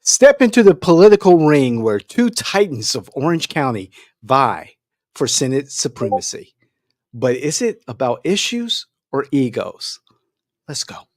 Step into the political ring where two titans of Orange County vie for Senate supremacy. But is it about issues or egos? Let's go.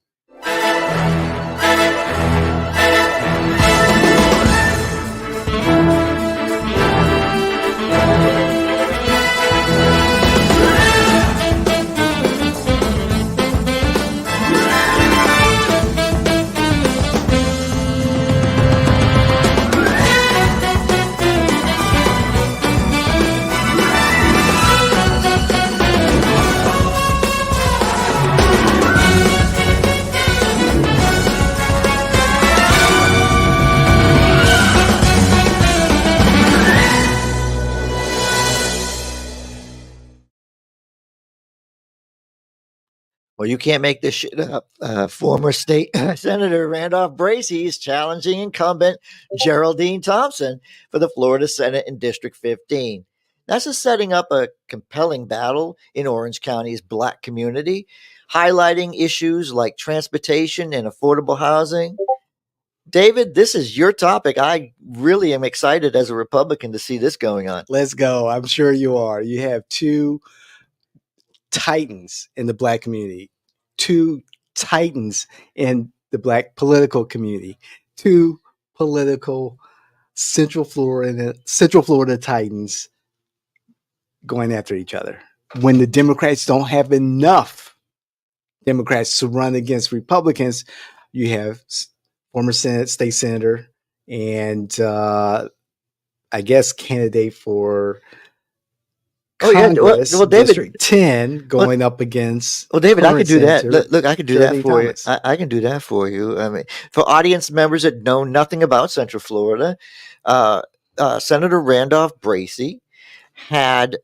Well, you can't make this shit up. Former State Senator Randolph Bracy is challenging incumbent Geraldine Thompson for the Florida Senate in District 15. That's just setting up a compelling battle in Orange County's Black community, highlighting issues like transportation and affordable housing. David, this is your topic. I really am excited as a Republican to see this going on. Let's go. I'm sure you are. You have two titans in the Black community, two titans in the Black political community, two political Central Florida titans going after each other. When the Democrats don't have enough Democrats to run against Republicans, you have former State Senator and I guess candidate for Congress, David, District 10 going up against. Well, David, I can do that. Look, I can do Geraldine that for Thomas. you. I can do that for you. I mean, for audience members that know nothing about Central Florida, Senator Randolph Bracy had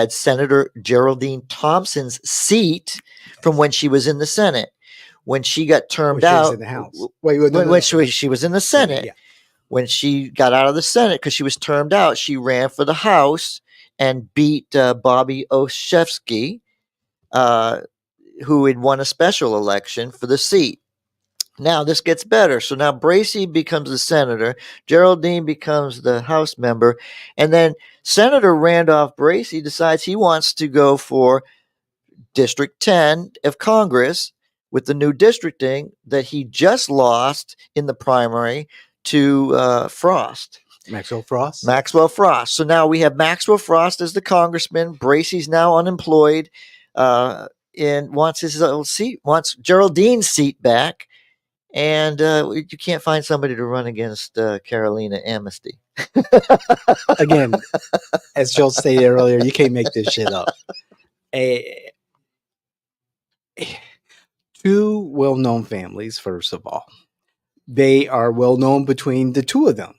Senator Geraldine Thompson's seat from when she was in the Senate. When she got termed out, in the House. She was in the Senate. Yeah. When she got out of the Senate because she was termed out, she ran for the House and beat Bobby Olszewski, who had won a special election for the seat. Now this gets better. So now Bracy becomes the senator, Geraldine becomes the House member, and then Senator Randolph Bracy decides he wants to go for District 10 of Congress with the new districting that he just lost in the primary to Frost. Maxwell Frost. So now we have Maxwell Frost as the congressman. Bracy's now unemployed and wants his old seat, wants Geraldine's seat back. And you can't find somebody to run against Carolina Amnesty. Again, as Joel stated earlier, you can't make this shit up. Two well-known families, first of all. They are well-known between the two of them.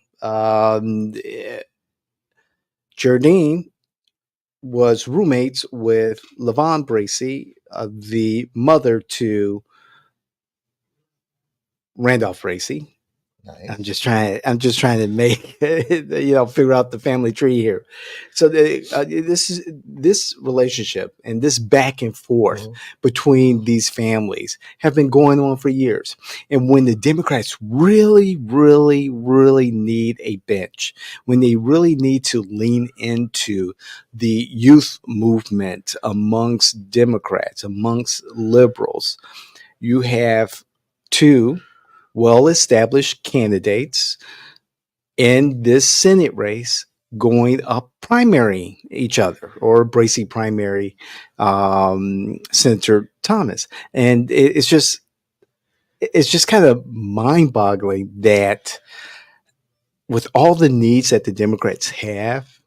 Geraldine was roommates with LaVon Bracy, the mother to Randolph Bracy. Nice. I'm just trying to make figure out the family tree here. So this relationship and this back and forth between these families have been going on for years. And when the Democrats really, really, really need a bench, when they really need to lean into the youth movement amongst Democrats, amongst liberals, you have two well-established candidates in this Senate race going up primarying each other, or Bracy primary Senator Thomas. And it's just kind of mind-boggling that with all the needs that the Democrats have,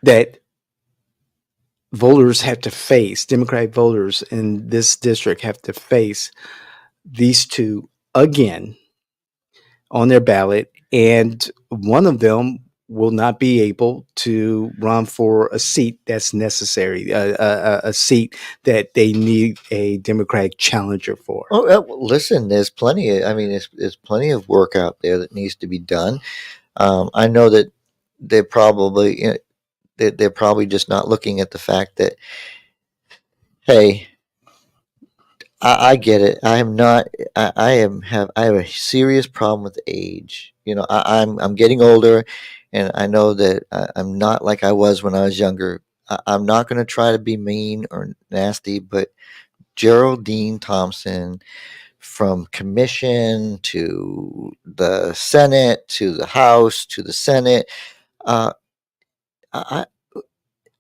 that voters have to face, Democratic voters in this district have to face these two again on their ballot, and one of them will not be able to run for a seat that's necessary, a seat that they need a Democratic challenger for. Listen, there's plenty. There's plenty of work out there that needs to be done. I know that they're probably just not looking at the fact that, hey, I get it. I am not. I have a serious problem with age. I'm getting older, and I know that I'm not like I was when I was younger. I'm not going to try to be mean or nasty, but Geraldine Thompson, from commission to the Senate to the House to the Senate, uh, I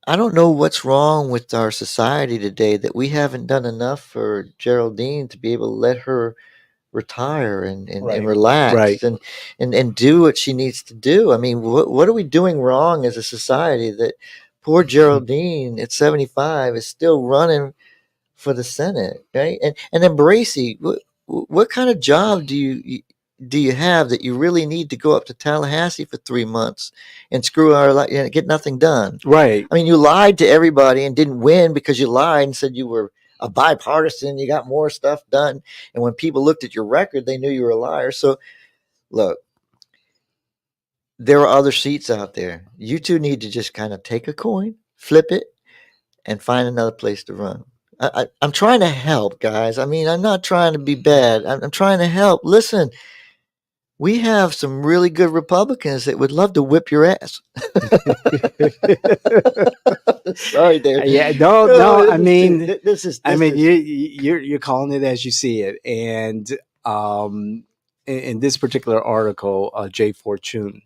I don't know what's wrong with our society today that we haven't done enough for Geraldine to be able to let her retire and Right. relax Right. and do what she needs to do. I mean, what are we doing wrong as a society that poor Geraldine at 75 is still running for the Senate, right? And then Bracy, what kind of job do you have that you really need to go up to Tallahassee for 3 months and screw our get nothing done? Right. I mean, you lied to everybody and didn't win because you lied and said you were a bipartisan. You got more stuff done, and when people looked at your record, they knew you were a liar. So, look, there are other seats out there. You two need to just kind of take a coin, flip it, and find another place to run. I'm trying to help, guys. I mean, I'm not trying to be bad. I'm trying to help. Listen, we have some really good Republicans that would love to whip your ass. Sorry, Dave. Yeah, no, No, no. this is too. This is. You're calling it as you see it, and in this particular article, Jay Fortune,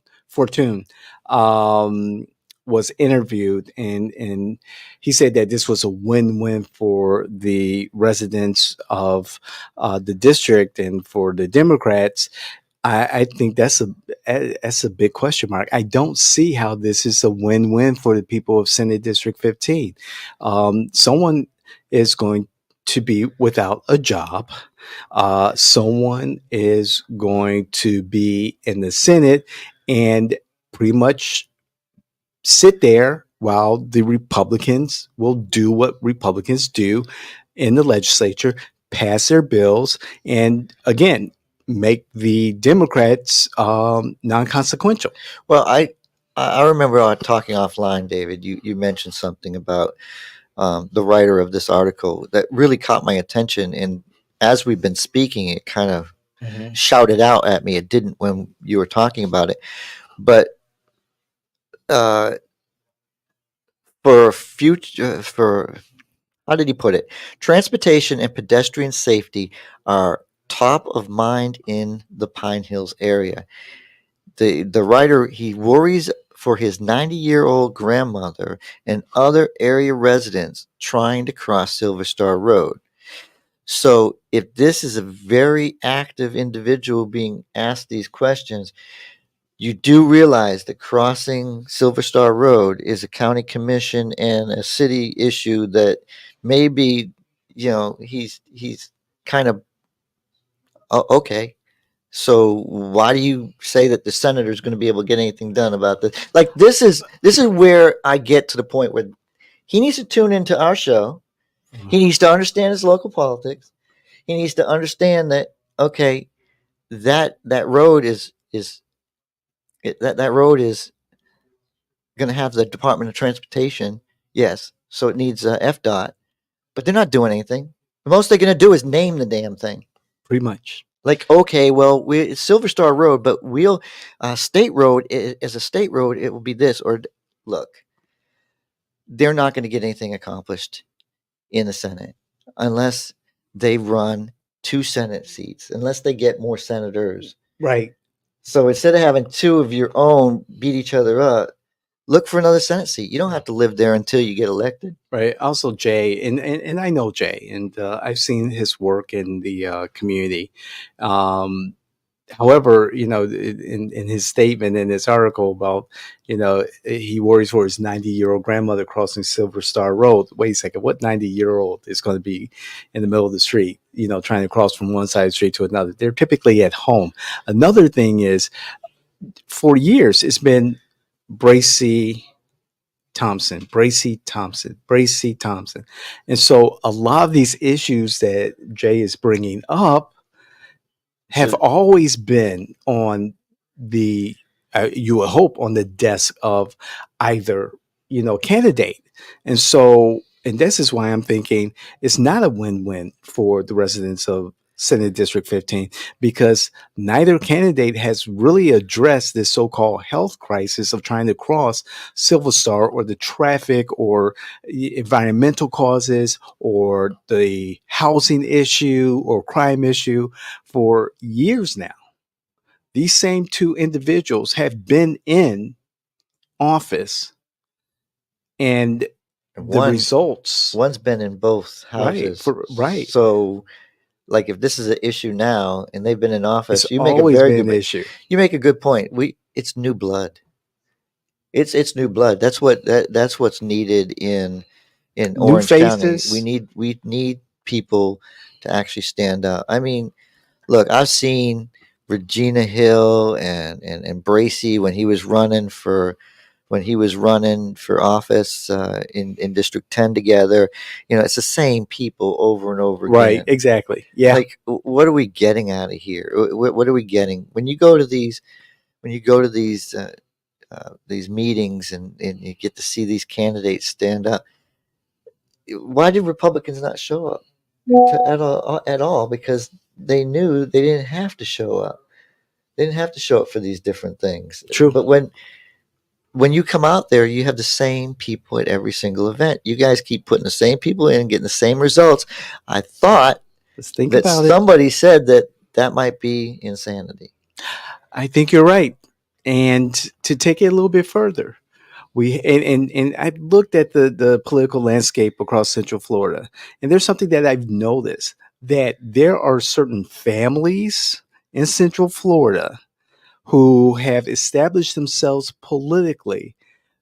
um, was interviewed, and he said that this was a win-win for the residents of the district and for the Democrats. I think that's a big question mark. I don't see how this is a win-win for the people of Senate District 15. Someone is going to be without a job. Someone is going to be in the Senate and pretty much sit there while the Republicans will do what Republicans do in the legislature, pass their bills, and again, make the Democrats non-consequential. Well, I remember talking offline, David. You mentioned something about the writer of this article that really caught my attention, and as we've been speaking, it kind of Mm-hmm. shouted out at me. It didn't when you were talking about it, but uh, for future for how did he put it? Transportation and pedestrian safety are top of mind in the Pine Hills area. The writer, he worries for his 90-year-old grandmother and other area residents trying to cross Silver Star Road. So if this is a very active individual being asked these questions, you do realize that crossing Silver Star Road is a county commission and a city issue that maybe, he's kind of okay. So why do you say that the senator is going to be able to get anything done about this? Like this is where I get to the point where he needs to tune into our show. He needs to understand his local politics. He needs to understand that okay, that road is that road is going to have the Department of Transportation. Yes, so it needs FDOT, but they're not doing anything. The most they're going to do is name the damn thing. Pretty much. Like, okay, well, it's Silver Star Road, but we'll State Road as a state road, it will be this. Or look, they're not going to get anything accomplished in the Senate unless they run 2 Senate seats, unless they get more senators. Right. So instead of having two of your own beat each other up, look for another Senate seat. You don't have to live there until you get elected. Right. Also, Jay, and I know Jay, and I've seen his work in the community. Um, However, in his statement in this article about, he worries for his 90-year-old grandmother crossing Silver Star Road. Wait a second, what 90-year-old is going to be in the middle of the street, trying to cross from one side of the street to another? They're typically at home. Another thing is, for years, it's been Bracy Thompson, Bracy Thompson, Bracy Thompson. And so a lot of these issues that Jay is bringing up have always been on the you would hope on the desk of either candidate. And so And this is why I'm thinking it's not a win-win for the residents of Senate District 15, because neither candidate has really addressed this so-called health crisis of trying to cross Silver Star, or the traffic or environmental causes or the housing issue or crime issue for years now. These same two individuals have been in office, and the results, one's been in both houses. right. So, like, if this is an issue now and they've been in office, It's you make a always very been good an issue. You make a good point. It's new blood. It's new blood. That's what's needed in New Orange County. faces. We need people to actually stand up. I mean, look, I've seen Regina Hill and Bracy when he was running for office in District 10 together. You know, it's the same people over and over again. Right, exactly. Yeah. Like, what are we getting out of here? What are we getting when you go to these meetings and you get to see these candidates stand up? Why did Republicans not show up at all? Because they knew they didn't have to show up. They didn't have to show up for these different things. True. But when you come out there, you have the same people at every single event. You guys keep putting the same people in, getting the same results. I thought that somebody said that might be insanity. I think you're right. And to take it a little bit further, and I looked at the political landscape across Central Florida, and there's something that I've noticed, that there are certain families in Central Florida who have established themselves politically,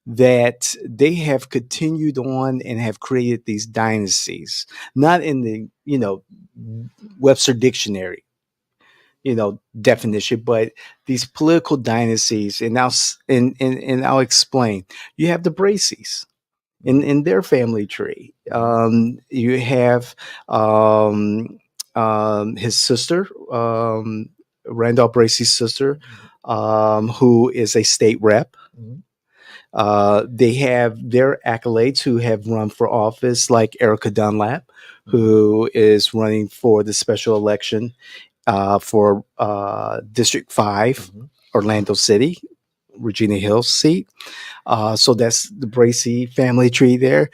that they have continued on and have created these dynasties, not in the Webster Dictionary definition, but these political dynasties. And I'll explain. You have the Bracys in their family tree. You have his sister, Randolph Bracy's sister, who is a state rep. They have their accolades who have run for office, like Erica Dunlap, who is running for the special election for District 5, Orlando City, Regina Hill's seat. So that's the Bracy family tree there.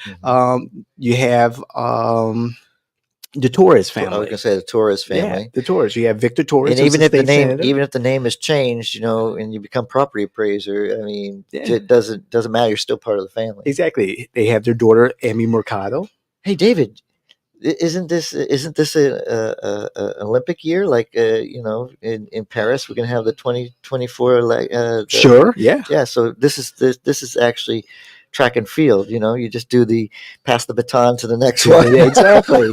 You have the Torres family. I was going to say the Torres family. Yeah, the Torres. You have Victor Torres, and even if senator. Even if the name is changed, and you become property appraiser, I mean, it doesn't matter. You're still part of the family. Exactly. They have their daughter Amy Mercado. Hey, David, isn't this a Olympic year? Like, in Paris, we're going to have the 2024. Sure. Yeah. So this is actually track and field. You just do the pass the baton to the next one. Yeah, exactly.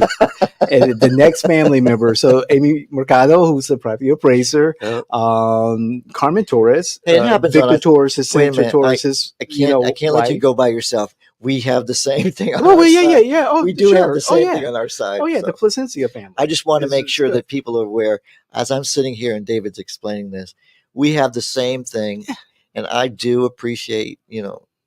And the next family member. So Amy Mercado, who's a property appraiser, Carmen Torres, hey, it happens Victor Torres, his Senator Torres. I can't let you go by yourself. We have the same thing on our side. Yeah. Oh, we do have the same thing on our side. Oh, yeah, so. The Placencia family. I just want to make sure that people are aware, as I'm sitting here and David's explaining this, we have the same thing. Yeah. And I do appreciate,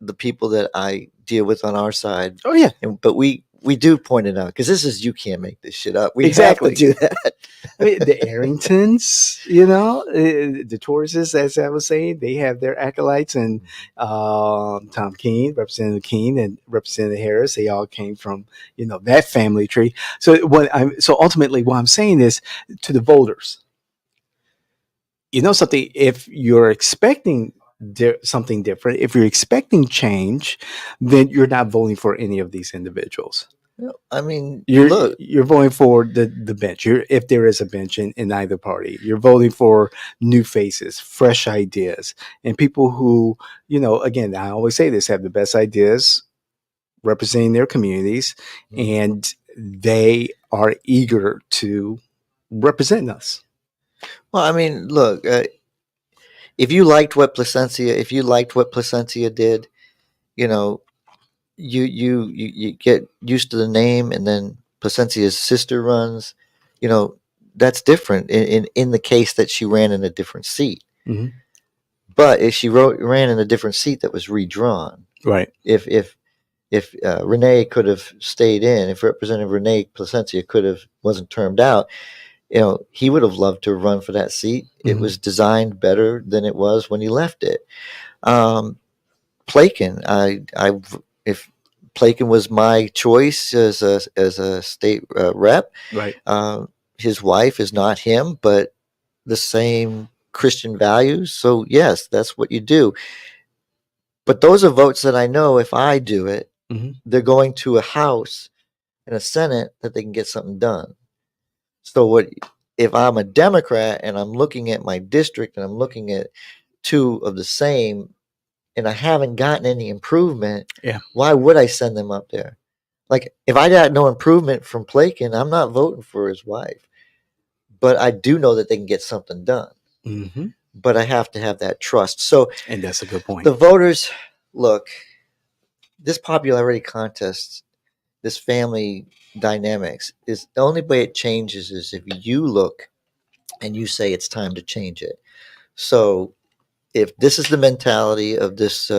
the people that I deal with on our side. Oh, yeah. But we do point it out, because you can't make this shit up. We exactly. have to do that. I mean, the Arringtons, the Torreses, as I was saying, they have their acolytes, and Tom Keene, Representative Keene, and Representative Harris, they all came from, that family tree. So ultimately what I'm saying is, to the voters, something, if you're expecting something different, if you're expecting change, then you're not voting for any of these individuals. I mean, you're voting for the bench. If there is a bench in either party, you're voting for new faces, fresh ideas, and people who, again, I always say this, have the best ideas, representing their communities, and they are eager to represent us. Well, I mean, look, if you liked what Placencia did, you get used to the name, and then Placencia's sister runs, that's different in the case that she ran in a different seat. But if she ran in a different seat that was redrawn, right? If if Renee could have stayed in, if Representative Renee Placencia wasn't termed out, he would have loved to run for that seat. It was designed better than it was when he left it. Plakin, if Plakin was my choice as a state rep, Right. his wife is not him, but the same Christian values. So yes, that's what you do. But those are votes that I know if I do it, they're going to a House and a Senate that they can get something done. So if I'm a Democrat and I'm looking at my district and I'm looking at two of the same and I haven't gotten any improvement, why would I send them up there? Like, if I got no improvement from Plakin, I'm not voting for his wife. But I do know that they can get something done. But I have to have that trust. So, and that's a good point. The voters, look, this popularity contest, this family dynamics, is the only way it changes is if you look and you say it's time to change it. So if this is the mentality of this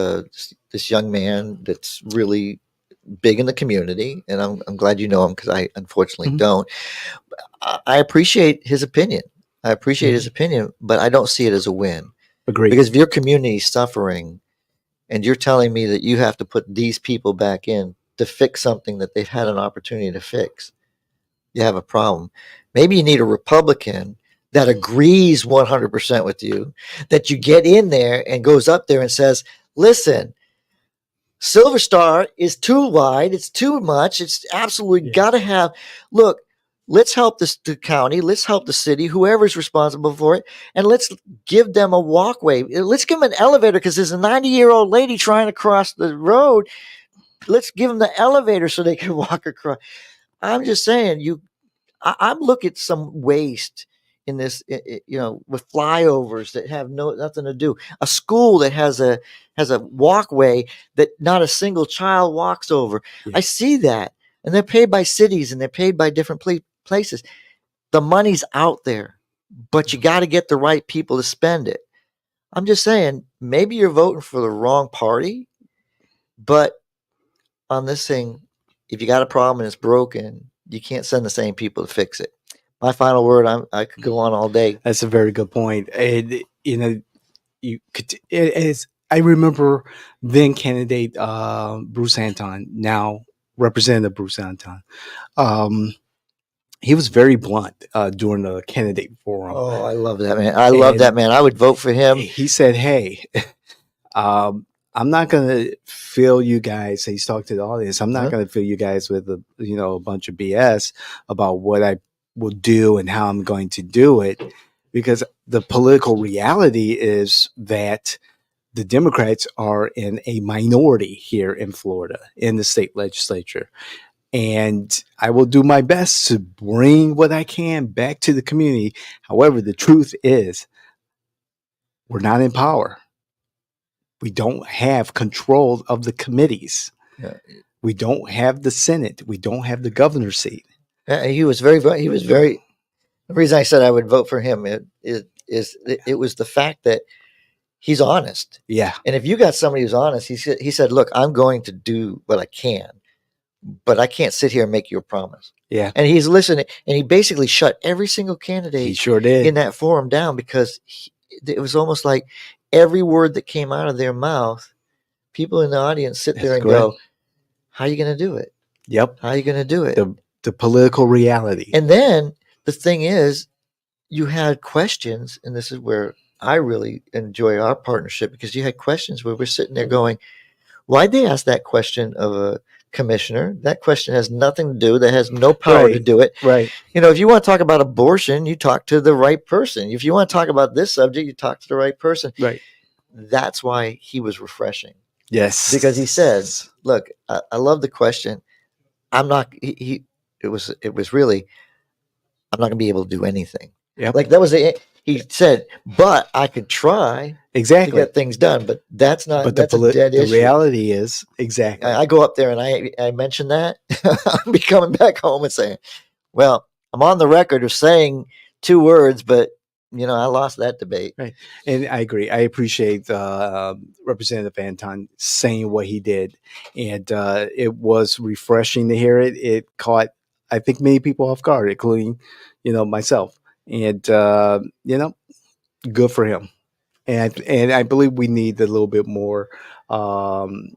young man that's really big in the community, and I'm glad you know him because I unfortunately don't. I appreciate his opinion. His opinion, but I don't see it as a win. Agreed. Because if your community is suffering and you're telling me that you have to put these people back in to fix something that they've had an opportunity to fix, you have a problem. Maybe you need a Republican that agrees 100% with you, that you get in there and goes up there and says, listen, Silver Star is too wide. It's too much. It's absolutely got to have, look, let's help the county. Let's help the city, whoever's responsible for it. And let's give them a walkway. Let's give them an elevator because there's a 90-year-old lady trying to cross the road. Let's give them the elevator so they can walk across. I'm just saying, I'm looking at some waste in this, with flyovers that have nothing to do. A school that has a walkway that not a single child walks over. I see that, and they're paid by cities and they're paid by different places. The money's out there, but you got to get the right people to spend it. I'm just saying, maybe you're voting for the wrong party, but on this thing, if you got a problem and it's broken, you can't send the same people to fix it. My final word, I could go on all day. That's a very good point. And, you could, I remember then candidate Bruce Anton, now Representative Bruce Anton. He was very blunt during the candidate forum. Oh, I love that man. I love that man. I would vote for him. He said, hey, I'm not going to fill you guys. He's talking to the audience. I'm not going to fill you guys with a bunch of BS about what I will do and how I'm going to do it, because the political reality is that the Democrats are in a minority here in Florida in the state legislature. And I will do my best to bring what I can back to the community. However, the truth is we're not in power. We don't have control of the committees. We don't have the Senate. We don't have the governor's seat. He was very. The reason I said I would vote for him it was the fact that he's honest. Yeah. And if you got somebody who's honest, he said, look, I'm going to do what I can, but I can't sit here and make you a promise. Yeah. And he's listening, and he basically shut every single candidate he sure did. in that forum down, because it was almost like every word that came out of their mouth, people in the audience sit there and go, how are you going to do it? Yep. How are you going to do it? The political reality. And then the thing is, you had questions, and this is where I really enjoy our partnership, because you had questions where we're sitting there going, why'd they ask that question of a commissioner? That question has nothing to do, that has no power to do it. Right. If you want to talk about abortion, you talk to the right person. If you want to talk about this subject, you talk to the right person. Right. That's why he was refreshing. Yes. Because he says, look, I love the question. I'm not, it was really, I'm not going to be able to do anything. Yep. Like that was it. He said, but I could try to get things done, but that's not, but that's a dead issue. The reality is exactly. I go up there and I mention that. I'll be coming back home and saying, well, I'm on the record of saying 2 words, but I lost that debate. Right. And I agree. I appreciate Representative Anton saying what he did. And it was refreshing to hear it. It caught, I think, many people off guard, including, myself. And, good for him. And I believe we need a little bit more um,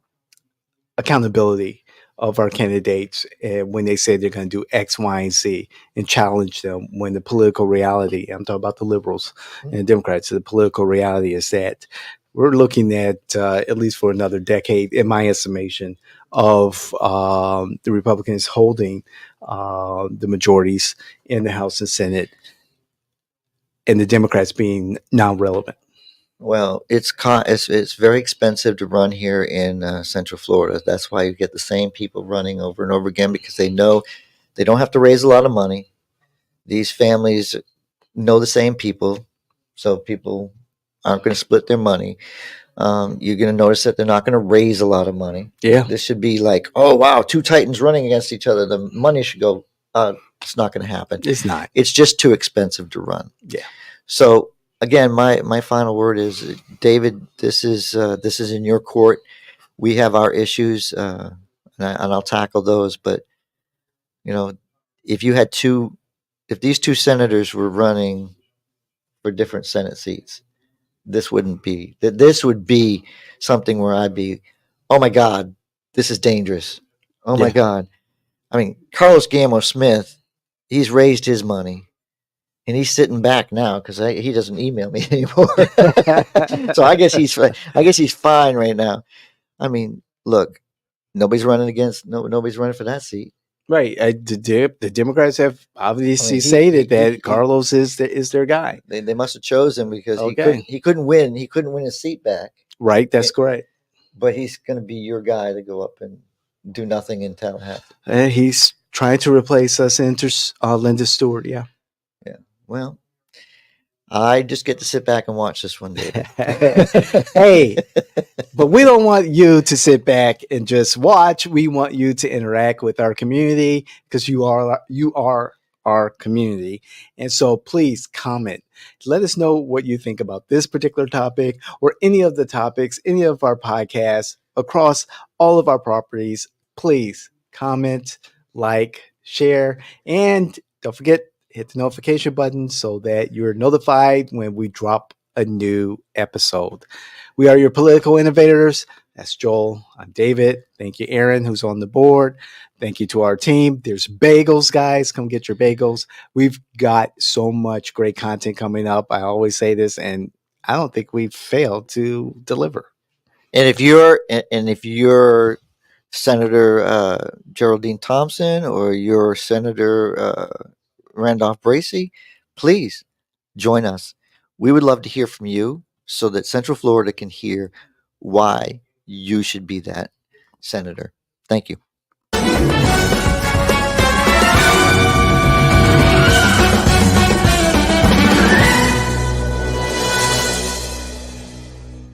accountability of our candidates and when they say they're going to do X, Y, and Z and challenge them when the political reality, I'm talking about the liberals and Democrats, the political reality is that we're looking at least for another decade, in my estimation, of the Republicans holding the majorities in the House and Senate and the Democrats being non-relevant. Well, it's very expensive to run here in Central Florida. That's why you get the same people running over and over again, because they know they don't have to raise a lot of money. These families know the same people, so people aren't going to split their money. You're going to notice that they're not going to raise a lot of money. Yeah. This should be like, oh wow, two titans running against each other. The money should go. It's not going to happen. It's not. It's just too expensive to run. Yeah. So again, my final word is, David, this is in your court. We have our issues, and I'll tackle those. But if these two senators were running for different Senate seats, this would be something where I'd be, oh my God, this is dangerous. Oh my God. I mean, Carlos Gamo Smith, he's raised his money. And he's sitting back now because he doesn't email me anymore. So I guess he's fine right now. I mean, look, nobody's running for that seat. Right. The Democrats have obviously stated that Carlos is their guy. They must have chosen him because he couldn't win. He couldn't win his seat back. Right. That's correct. But he's going to be your guy to go up and do nothing in Tallahassee. He's trying to replace us, Linda Stewart. Yeah. Yeah. Well, I just get to sit back and watch this one, David. Hey, but we don't want you to sit back and just watch. We want you to interact with our community, because you are our community. And so please comment. Let us know what you think about this particular topic or any of the topics, any of our podcasts across all of our properties. Please comment, like, share, and don't forget, hit the notification button so that you're notified when we drop a new episode. We are your political innovators. That's Joel. I'm David. Thank you, Aaron, who's on the board. Thank you to our team. There's bagels, guys. Come get your bagels. We've got so much great content coming up. I always say this, and I don't think we've failed to deliver. And if you're Senator Geraldine Thompson or you're Senator Randolph Bracy, please join us. We would love to hear from you so that Central Florida can hear why you should be that senator. Thank you.